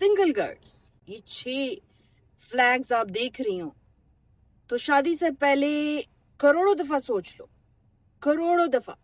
Single girls, ये 6 flags आप देख रही हो तो शादी से पहले करोड़ों दफा सोच लो, करोड़ों दफा।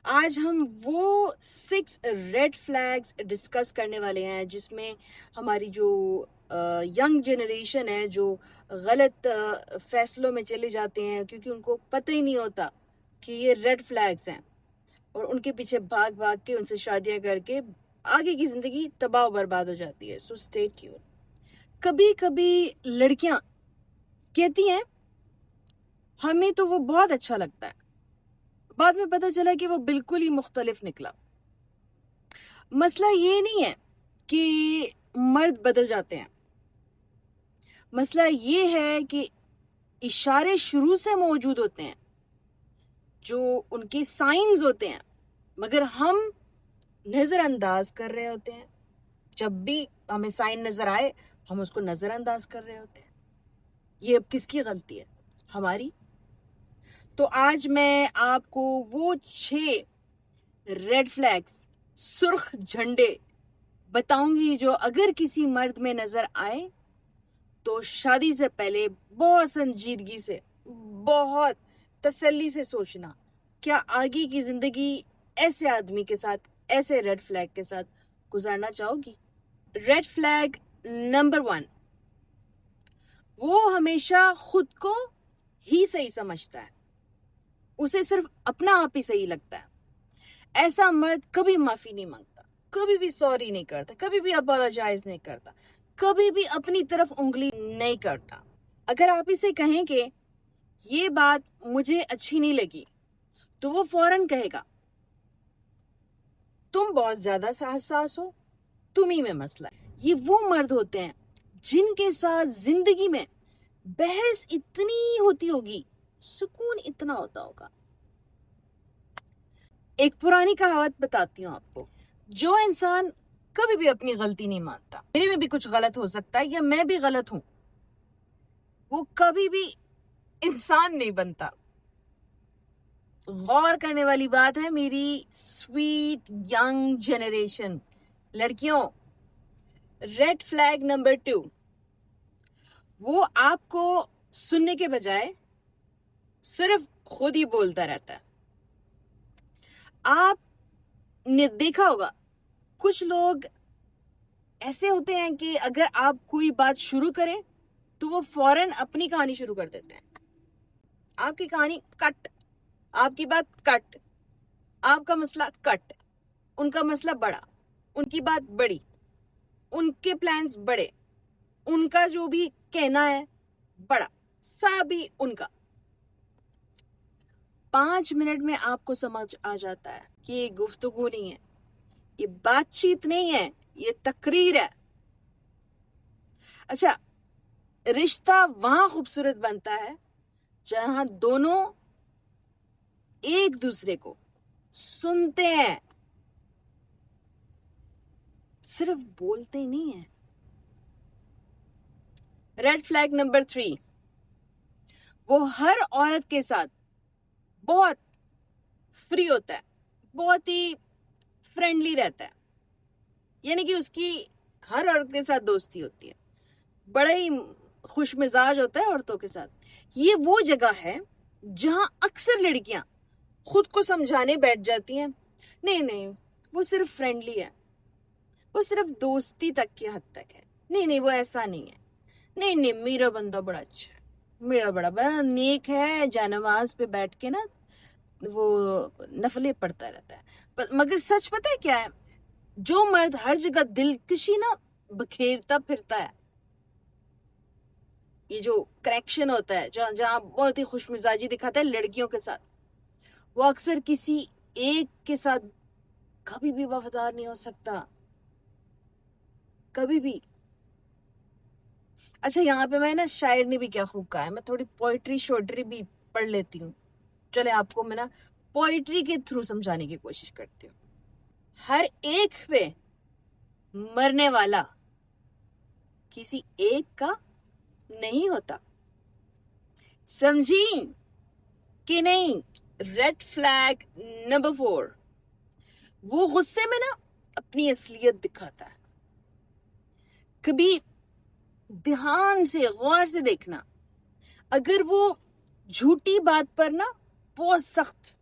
आज हम वो 6 रेड फ्लैग्स डिस्कस करने वाले हैं जिसमें हमारी जो यंग जनरेशन है जो गलत फैसलों में चले जाते हैं क्योंकि उनको पता ही नहीं होता कि ये रेड फ्लैग्स हैं और उनके पीछे भाग भाग के उनसे शादियां करके आगे की जिंदगी तबाह बर्बाद हो जाती है। So stay tune. कभी कभी लड़कियां कहती हैं हमें तो वो बहुत अच्छा लगता है, बाद में पता चला कि वो बिल्कुल ही मुख्तलिफ निकला। मसला ये नहीं है कि मर्द बदल जाते हैं, मसला ये है कि इशारे शुरू से मौजूद होते हैं, जो उनके साइंस होते हैं, मगर हम नजरअंदाज कर रहे होते हैं। जब भी हमें साइन नजर आए हम उसको नजरअंदाज कर रहे होते हैं। ये अब किसकी गलती है? हमारी। तो आज मैं आपको वो 6 रेड फ्लैग्स, सुर्ख झंडे बताऊंगी जो अगर किसी मर्द में नजर आए तो शादी से पहले बहुत संजीदगी से, बहुत तसल्ली से सोचना, क्या आगे की जिंदगी ऐसे आदमी के साथ, ऐसे रेड फ्लैग के साथ गुजारना चाहोगी? रेड फ्लैग नंबर 1, वो हमेशा खुद को ही सही समझता है, उसे सिर्फ अपना आप ही सही लगता है। ऐसा मर्द कभी माफी नहीं मांगता, कभी भी सॉरी नहीं करता, कभी भी अपोलोजाइज नहीं करता, कभी भी अपनी तरफ उंगली नहीं करता। अगर आप इसे कहें कि ये बात मुझे अच्छी नहीं लगी तो वो फौरन कहेगा तुम बहुत ज्यादा हसास हो, तुम ही में मसला है। ये वो मर्द होते हैं जिनके साथ जिंदगी में बहस इतनी होती होगी, सुकून इतना होता होगा। एक पुरानी कहावत बताती हूँ आपको। जो इंसान कभी भी अपनी गलती नहीं मानता, मेरे में भी कुछ गलत हो सकता है या मैं भी गलत हूं, वो कभी भी इंसान नहीं बनता। गौर करने वाली बात है मेरी स्वीट यंग जनरेशन लड़कियों। रेड फ्लैग नंबर 2, वो आपको सुनने के बजाय सिर्फ खुद ही बोलता रहता है। आपने देखा होगा कुछ लोग ऐसे होते हैं कि अगर आप कोई बात शुरू करें तो वो फौरन अपनी कहानी शुरू कर देते हैं। आपकी कहानी कट, आपकी बात कट, आपका मसला कट, उनका मसला बड़ा, उनकी बात बड़ी, उनके प्लान्स बड़े, उनका जो भी कहना है बड़ा, सब ही उनका। 5 मिनट में आपको समझ आ जाता है कि ये गुफ्तगू नहीं है, ये बातचीत नहीं है, ये तकरीर है। अच्छा, रिश्ता वहां खूबसूरत बनता है जहां दोनों एक दूसरे को सुनते हैं, सिर्फ बोलते नहीं है। रेड फ्लैग नंबर 3, वो हर औरत के साथ बहुत फ्री होता है, बहुत ही फ्रेंडली रहता है, यानी कि उसकी हर औरत के साथ दोस्ती होती है, बड़ा ही खुश मिजाज होता है औरतों के साथ। ये वो जगह है जहां अक्सर लड़कियां खुद को समझाने बैठ जाती हैं, नहीं नहीं वो सिर्फ फ्रेंडली है, वो सिर्फ दोस्ती तक की हद तक है, नहीं नहीं वो ऐसा नहीं है, नहीं नहीं मेरा बंदा बड़ा अच्छा है, मेरा बड़ा बड़ा नेक है, जानमाज पे बैठ के ना वो नफले पढ़ता रहता है। मगर सच पता है क्या है? जो मर्द हर जगह दिलकशी ना बखेरता फिरता है, ये जो कनेक्शन होता है जहाँ जहाँ बहुत ही खुशमिजाजी दिखाता है लड़कियों के साथ, वो अक्सर किसी एक के साथ कभी भी वफादार नहीं हो सकता, कभी भी। अच्छा, यहाँ पे मैं ना शायर ने भी क्या खूब कहा है, मैं थोड़ी पोइट्री शोट्री भी पढ़ लेती हूँ। चले आपको मैं ना पोइट्री के थ्रू समझाने की कोशिश करती हूँ। हर एक पे मरने वाला किसी एक का नहीं होता, समझी कि नहीं? रेड फ्लैग नंबर 4, वो गुस्से में ना अपनी असलियत दिखाता है। کبھی دھیان سے غور سے دیکھنا, اگر وہ جھوٹی بات پر نا بہت سخت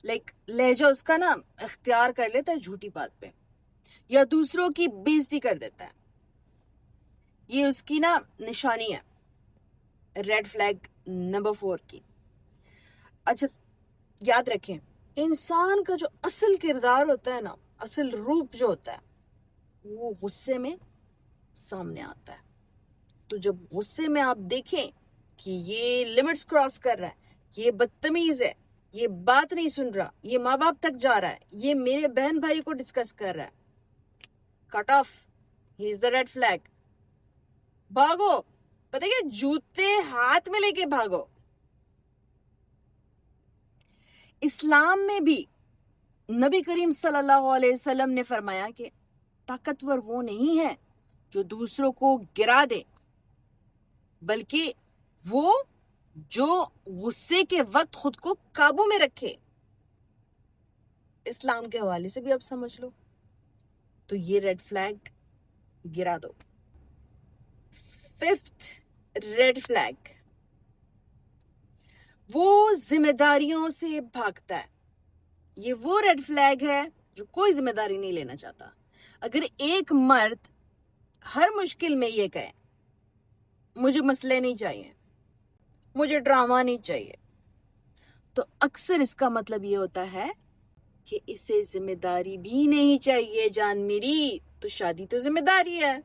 لہجہ اس کا نا اختیار کر لیتا ہے جھوٹی بات پہ, یا دوسروں کی بےعزتی کر دیتا ہے, یہ اس کی نا نشانی ہے ریڈ فلیگ نمبر 4 کی. اچھا یاد رکھیں, انسان کا جو اصل کردار ہوتا ہے نا, اصل روپ جو ہوتا ہے, وہ غصے میں سامنے آتا ہے. تو جب غصے میں آپ دیکھیں کہ یہ لمٹس کراس کر رہا ہے, یہ بدتمیز ہے, یہ بات نہیں سن رہا, یہ ماں باپ تک جا رہا ہے, یہ میرے بہن بھائی کو ڈسکس کر رہا ہے, کٹ آف, ہی از دا ریڈ فلیگ. بھاگو, پتہ کیا, جوتے ہاتھ میں لے کے بھاگو. اسلام میں بھی نبی کریم صلی اللہ علیہ وسلم نے فرمایا کہ طاقتور وہ نہیں ہے جو دوسروں کو گرا دے, بلکہ وہ جو غصے کے وقت خود کو قابو میں رکھے. اسلام کے حوالے سے بھی اب سمجھ لو, تو یہ ریڈ فلیگ گرا دو. 5th ریڈ فلیگ, وہ ذمہ داریوں سے بھاگتا ہے. یہ وہ ریڈ فلیگ ہے جو کوئی ذمہ داری نہیں لینا چاہتا. اگر ایک مرد ہر مشکل میں یہ کہے مجھے مسئلے نہیں چاہیے, مجھے ڈرامہ نہیں چاہیے, تو اکثر اس کا مطلب یہ ہوتا ہے کہ اسے ذمہ داری بھی نہیں چاہیے. جان میری, تو شادی تو ذمہ داری ہے.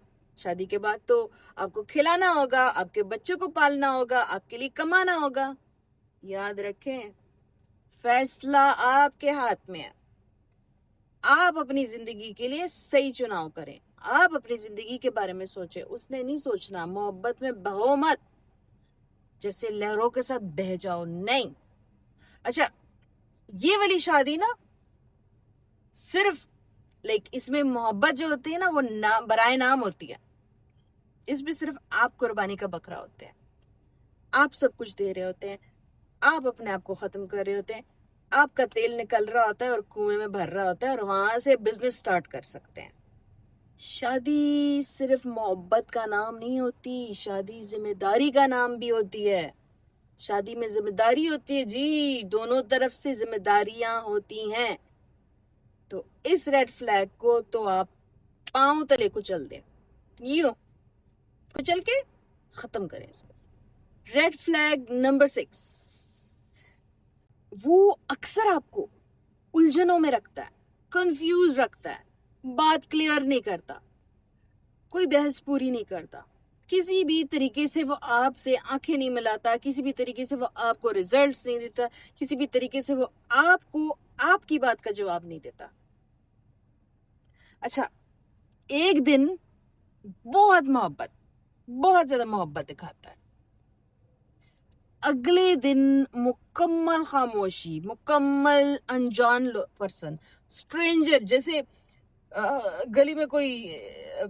شادی کے بعد تو آپ کو کھلانا ہوگا, آپ کے بچوں کو پالنا ہوگا, آپ کے لیے کمانا ہوگا. یاد رکھیں, فیصلہ آپ کے ہاتھ میں ہے. آپ اپنی زندگی کے لیے صحیح چناؤ کریں, آپ اپنی زندگی کے بارے میں سوچیں. اس نے نہیں سوچنا. محبت میں بہو مت, جیسے لہروں کے ساتھ بہہ جاؤ, نہیں. اچھا, یہ والی شادی نا صرف اس میں محبت جو ہوتی ہے نا وہ برائے نام ہوتی ہے. اس میں صرف آپ قربانی کا بکرا ہوتے ہیں, آپ سب کچھ دے رہے ہوتے ہیں, آپ اپنے آپ کو ختم کر رہے ہوتے ہیں, آپ کا تیل نکل رہا ہوتا ہے اور کنویں میں بھر رہا ہوتا ہے, اور وہاں سے بزنس سٹارٹ کر سکتے ہیں. شادی صرف محبت کا نام نہیں ہوتی, شادی ذمہ داری کا نام بھی ہوتی ہے. شادی میں ذمہ داری ہوتی ہے جی, دونوں طرف سے ذمہ داریاں ہوتی ہیں. تو اس ریڈ فلیگ کو تو آپ پاؤں تلے کچل دیں, یوں کچل کے ختم کریں اس کو. ریڈ فلیگ نمبر 6, وہ اکثر آپ کو الجھنوں میں رکھتا ہے, کنفیوز رکھتا ہے, بات کلیئر نہیں کرتا, کوئی بحث پوری نہیں کرتا, کسی بھی طریقے سے وہ آپ سے آنکھیں نہیں ملاتا, کسی بھی طریقے سے وہ آپ کو ریزلٹس نہیں دیتا, کسی بھی طریقے سے وہ آپ کو آپ کی بات کا جواب نہیں دیتا. اچھا, ایک دن بہت زیادہ محبت دکھاتا ہے, اگلے دن مکمل خاموشی, مکمل انجان پرسن, اسٹرینجر, جیسے گلی میں کوئی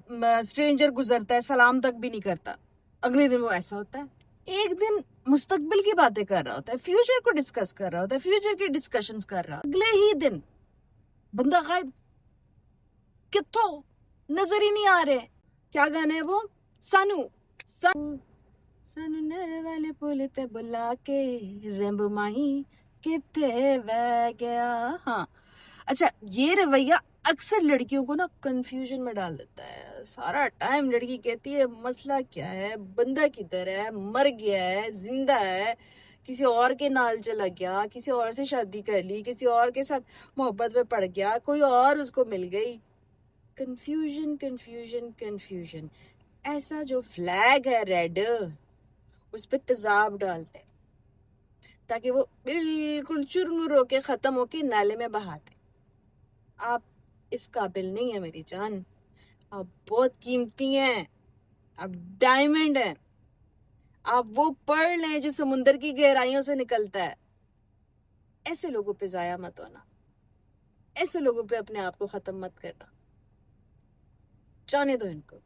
اسٹرینجر گزرتا ہے سلام تک بھی نہیں کرتا, اگلے دن وہ ایسا ہوتا ہے. ایک دن مستقبل کی باتیں کر رہا ہوتا ہے, فیوچر کو ڈسکس کر رہا ہوتا ہے, فیوچر کی ڈسکشنز کر رہا, اگلے ہی دن بندہ غائب, کتوں نظر ہی نہیں آ رہے. کیا گانا ہے وہ, سانو نر والے پول تے بلا کے رمب ماہی کتے وے گیا. ہاں اچھا, یہ رویہ اکثر لڑکیوں کو نا کنفیوژن میں ڈال دیتا ہے. سارا ٹائم لڑکی کہتی ہے مسئلہ کیا ہے, بندہ کدھر ہے, مر گیا ہے, زندہ ہے, کسی اور کے نال چلا گیا, کسی اور سے شادی کر لی, کسی اور کے ساتھ محبت میں پڑ گیا, کوئی اور اس کو مل گئی. Confusion confusion confusion. ایسا جو فلیگ ہے ریڈ, اس پہ تیزاب ڈالتے ہیں تاکہ وہ بالکل چرمر ہو کے ختم ہو کے نالے میں بہاتے. آپ اس قابل نہیں ہیں میری جان, آپ بہت قیمتی ہیں, آپ ڈائمنڈ ہیں, آپ وہ پرل ہیں جو سمندر کی گہرائیوں سے نکلتا ہے. ایسے لوگوں پہ ضائع مت ہونا, ایسے لوگوں پہ اپنے آپ کو ختم مت کرنا. جانے دو ان کو,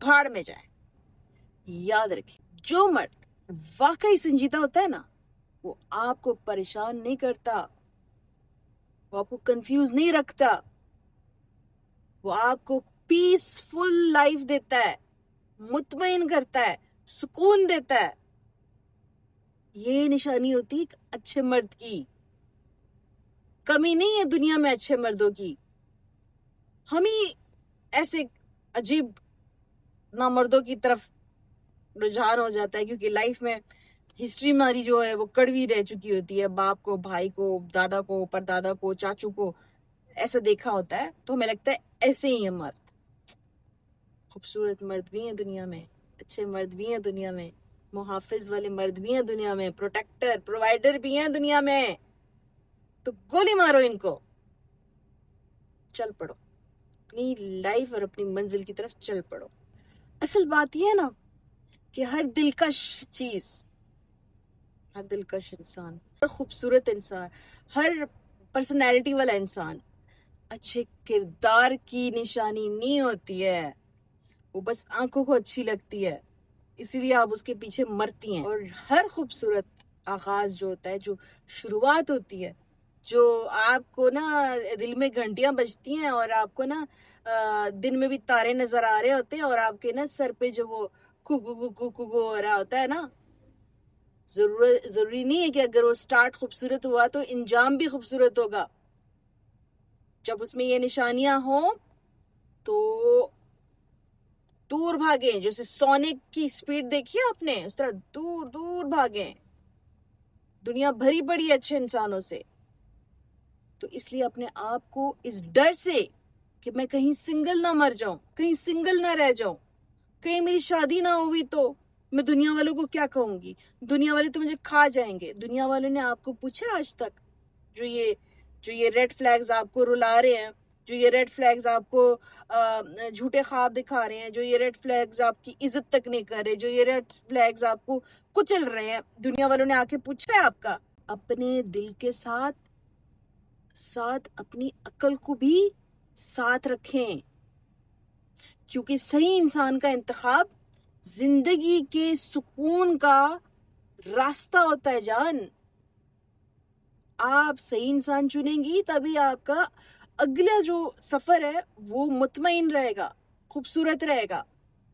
پھاڑ میں جائے. یاد رکھیں, جو مرد واقعی سنجیدہ ہوتا ہے نا, وہ آپ کو پریشان نہیں کرتا, وہ آپ کو کنفیوز نہیں رکھتا, وہ آپ کو पीसफुल लाइफ देता है, मुतमईन करता है, सुकून देता है। ये निशानी होती है एक अच्छे मर्द की। कमी नहीं है दुनिया में अच्छे मर्दों की, हम ही ऐसे अजीब नामर्दों की तरफ रुझान हो जाता है, क्योंकि लाइफ में हिस्ट्री हमारी जो है वो कड़वी रह चुकी होती है। बाप को, भाई को, दादा को, परदादा को, चाचू को ऐसा देखा होता है, तो हमें लगता है ऐसे ही है मर्द। खूबसूरत मर्द भी हैं दुनिया में, अच्छे मर्द भी हैं दुनिया में, मुहाफिज वाले मर्द भी हैं दुनिया में, प्रोटेक्टर, प्रोवाइडर भी हैं दुनिया में। तो गोली मारो इनको, चल पड़ो अपनी लाइफ और अपनी मंजिल की तरफ चल पड़ो। असल बात यह है ना कि हर दिलकश चीज, हर दिलकश इंसान, हर खूबसूरत इंसान, हर पर्सनैलिटी वाला इंसान अच्छे किरदार की निशानी नहीं होती है। वो बस आंखों को अच्छी लगती है, इसीलिए आप उसके पीछे मरती हैं। और हर खूबसूरत आगाज जो होता है, जो शुरुआत होती है, जो आपको ना दिल में घंटियां बजती हैं और आपको ना दिन में भी तारे नजर आ रहे होते हैं और आपके ना सर पे जो वो कुकू कुकू कुकू हो रहा होता है ना, जरूरी नहीं है कि अगर वो स्टार्ट खूबसूरत हुआ तो इंजाम भी खूबसूरत होगा। जब उसमें ये निशानियां हो तो दूर भागें, जैसे सोनिक की स्पीड देखी है आपने, उस तरह दूर दूर भागें। दुनिया भरी पड़ी है अच्छे इंसानों से, तो इसलिए अपने आप को इस डर से कि मैं कहीं सिंगल ना मर जाऊं, कहीं सिंगल ना रह जाऊं, कहीं मेरी शादी ना हुई तो मैं दुनिया वालों को क्या कहूंगी, दुनिया वाले तो मुझे खा जाएंगे। दुनिया वालों ने आपको पूछा आज तक? जो ये रेड फ्लैग्स आपको रुला रहे हैं, जो ये रेड फ्लैग्स आपको झूठे ख्वाब दिखा रहे हैं, जो ये रेड फ्लैग्स आपकी इज्जत तक नहीं कर रहे, जो ये रेड फ्लैग्स आपको कुचल रहे हैं, दुनिया वालों ने आके पूछा है आपका? अपने दिल के साथ साथ अपनी अक्ल को भी साथ रखें, क्योंकि सही इंसान का इंतखाब जिंदगी के सुकून का रास्ता होता है जान। आप सही इंसान चुनेंगी तभी आपका अगला जो सफर है वो मुतमईन रहेगा, खूबसूरत रहेगा,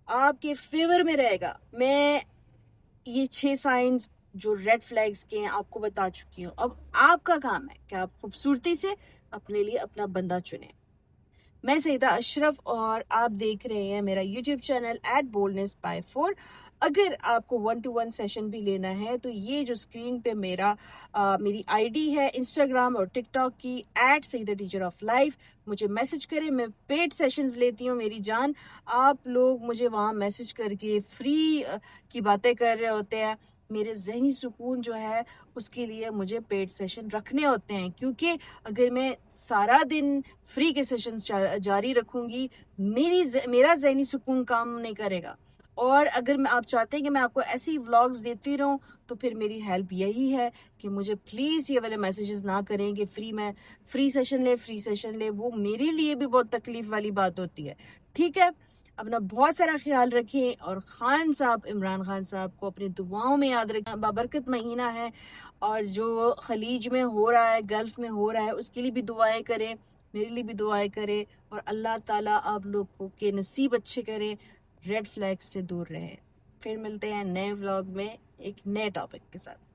आपके फेवर में रहेगा। मैं ये 6 साइंस जो रेड फ्लैग्स के हैं आपको बता चुकी हूँ। अब आपका काम है कि आप खूबसूरती से अपने लिए अपना बंदा चुने। मैं सईदा अशरफ और आप देख रहे हैं मेरा यूट्यूब चैनल @boldness4। अगर आपको 1-to-1 सेशन भी लेना है तो ये जो स्क्रीन पे मेरी आईडी है इंस्टाग्राम और टिकटॉक की @SeidaTeacherOfLife, मुझे मैसेज करें। मैं पेड सेशंस लेती हूँ मेरी जान। आप लोग मुझे वहाँ मैसेज करके फ्री की बातें कर रहे होते हैं। मेरे जहनी सुकून जो है उसके लिए मुझे पेड सेशन रखने होते हैं, क्योंकि अगर मैं सारा दिन फ्री के सेशंस जारी रखूंगी मेरा जहनी सुकून काम नहीं करेगा। और अगर आप चाहते हैं कि मैं आपको ऐसे ही व्लॉग्स देती रहूं तो फिर मेरी हेल्प यही है कि मुझे प्लीज ये वाले मैसेजेस ना करें कि फ्री सेशन ले, वो मेरे लिए भी बहुत तकलीफ वाली बात होती है। ठीक है, अपना बहुत सारा ख्याल रखें और खान साहब, इमरान खान साहब को अपनी दुआओं में याद रखें। बाबरकत महीना है और जो खलीज में हो रहा है, गल्फ में हो रहा है, उसके लिए भी दुआएं करें, मेरे लिए भी दुआएं करें और अल्लाह ताला आप लोग को के नसीब अच्छे करें, रेड फ्लैग्स से दूर रहे। फिर मिलते हैं नए व्लॉग में एक नए टॉपिक के साथ।